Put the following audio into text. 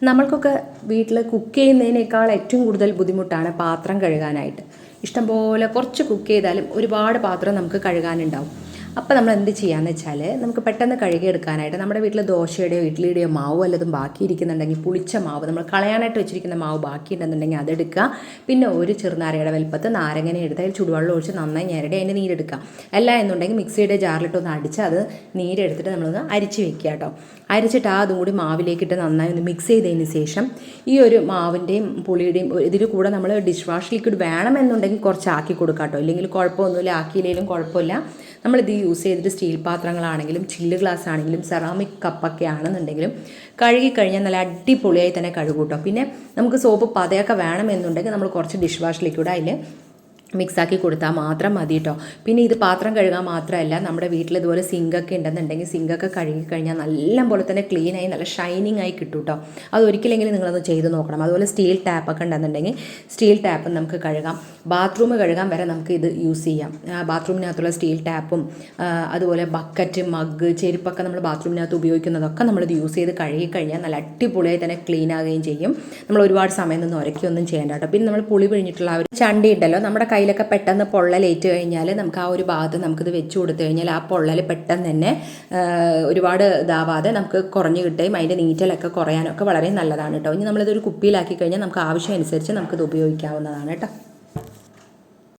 നമ്മൾക്കൊക്കെ വീട്ടിൽ കുക്ക് ചെയ്യുന്നതിനേക്കാൾ ഏറ്റവും കൂടുതൽ ബുദ്ധിമുട്ടാണ് പാത്രം കഴുകാനായിട്ട്. ഇഷ്ടംപോലെ കുറച്ച് കുക്ക് ചെയ്താലും ഒരുപാട് പാത്രം നമുക്ക് കഴുകാനുണ്ടാവും. അപ്പോൾ നമ്മൾ എന്ത് ചെയ്യാന്ന് വെച്ചാൽ, നമുക്ക് പെട്ടെന്ന് കഴുകിയെടുക്കാനായിട്ട് നമ്മുടെ വീട്ടിൽ ദോശയുടെയോ ഇഡ്ഡലിയുടെയോ മാവ് വല്ലതും ബാക്കിയിരിക്കുന്നുണ്ടെങ്കിൽ, പുളിച്ച മാവ് നമ്മൾ കളയാനായിട്ട് വെച്ചിരിക്കുന്ന മാവ് ബാക്കിയിട്ടുണ്ടെന്നുണ്ടെങ്കിൽ അതെടുക്കുക. പിന്നെ ഒരു ചെറുനാരയുടെ വലുപ്പത്ത് നാരങ്ങനെ എടുത്ത് അതിൽ ചുടുവെള്ളം ഒഴിച്ച് നന്നായി ഞെരടി അതിൻ്റെ നീരെടുക്കുക. അല്ല എന്നുണ്ടെങ്കിൽ മിക്സിയുടെ ജാറിലിട്ടൊന്ന് അടിച്ച് അത് നീരെടുത്തിട്ട് നമ്മളൊന്ന് അരിച്ച് വെക്കുക കേട്ടോ. അരിച്ചിട്ട് അതും കൂടി മാവിലേക്കിട്ട് നന്നായി ഒന്ന് മിക്സ് ചെയ്തതിന് ശേഷം ഈ ഒരു മാവിൻ്റെയും പുളിയുടെയും ഇതിൽ കൂടെ നമ്മൾ ഡിഷ് വാഷ് ലിക്വിഡ് വേണമെന്നുണ്ടെങ്കിൽ കുറച്ച് ആക്കി കൊടുക്കാം കേട്ടോ. ഇല്ലെങ്കിൽ കുഴപ്പമൊന്നുമില്ല, ആക്കിയില്ലെങ്കിലും കുഴപ്പമില്ല. നമ്മളിത് യൂസ് ചെയ്തിട്ട് സ്റ്റീൽ പാത്രങ്ങളാണെങ്കിലും ചില്ല് ഗ്ലാസ് ആണെങ്കിലും സെറാമിക് കപ്പൊക്കെ ആണെന്നുണ്ടെങ്കിലും കഴുകിക്കഴിഞ്ഞാൽ നല്ല അടിപൊളിയായി തന്നെ കഴുകൂട്ടോ. പിന്നെ നമുക്ക് സോപ്പ് പതയൊക്കെ വേണമെന്നുണ്ടെങ്കിൽ നമ്മൾ കുറച്ച് ഡിഷ് വാഷ് ലിക്വിഡ് അതിൽ മിക്സാക്കി കൊടുത്താൽ മാത്രം മതി കേട്ടോ. പിന്നെ ഇത് പാത്രം കഴുകാൻ മാത്രമല്ല, നമ്മുടെ വീട്ടിൽ ഇതുപോലെ സിങ്കൊക്കെ ഉണ്ടെന്നുണ്ടെങ്കിൽ സിങ്കൊക്കെ കഴുകി കഴിഞ്ഞാൽ നല്ല പോലെ തന്നെ ക്ലീനായി നല്ല ഷൈനിങ് ആയി കിട്ടും കേട്ടോ. അത് ഒരിക്കലെങ്കിലും നിങ്ങളൊന്ന് ചെയ്ത് നോക്കണം. അതുപോലെ സ്റ്റീൽ ടാപ്പൊക്കെ ഉണ്ടെന്നുണ്ടെങ്കിൽ സ്റ്റീൽ ടാപ്പ് നമുക്ക് കഴുകാം. ബാത്റൂം കഴുകാൻ വരെ നമുക്ക് ഇത് യൂസ് ചെയ്യാം. ബാത്റൂമിനകത്തുള്ള സ്റ്റീൽ ടാപ്പും അതുപോലെ ബക്കറ്റ്, മഗ്, ചെരുപ്പൊക്കെ നമ്മൾ ബാത്റൂമിനകത്ത് ഉപയോഗിക്കുന്നതൊക്കെ നമ്മളിത് യൂസ് ചെയ്ത് കഴുകി കഴിഞ്ഞാൽ നല്ല അടിപൊളിയായി തന്നെ ക്ലീൻ ആകുകയും ചെയ്യും. നമ്മൾ ഒരുപാട് സമയം നിന്ന് ഉരയ്ക്കൊന്നും ചെയ്യേണ്ട കേട്ടോ. പിന്നെ നമ്മൾ പുളി പിഴിഞ്ഞിട്ടുള്ള ആ ഒരു ചണ്ടി ഉണ്ടല്ലോ, നമ്മുടെ കയ്യിലൊക്കെ പെട്ടെന്ന് പൊള്ളലേറ്റ് കഴിഞ്ഞാൽ നമുക്ക് ആ ഒരു ഭാഗത്ത് നമുക്കിത് വെച്ച് കൊടുത്തു കഴിഞ്ഞാൽ ആ പൊള്ളൽ പെട്ടെന്ന് തന്നെ ഒരുപാട് ഇതാവാതെ നമുക്ക് കുറഞ്ഞ് കിട്ടുകയും അതിൻ്റെ നീറ്റലൊക്കെ കുറയാനൊക്കെ വളരെ നല്ലതാണ് കേട്ടോ. ഇനി നമ്മളിതൊരു കുപ്പിയിലാക്കി കഴിഞ്ഞാൽ നമുക്ക് ആവശ്യം അനുസരിച്ച് നമുക്കിത് ഉപയോഗിക്കാവുന്നതാണ് കേട്ടോ.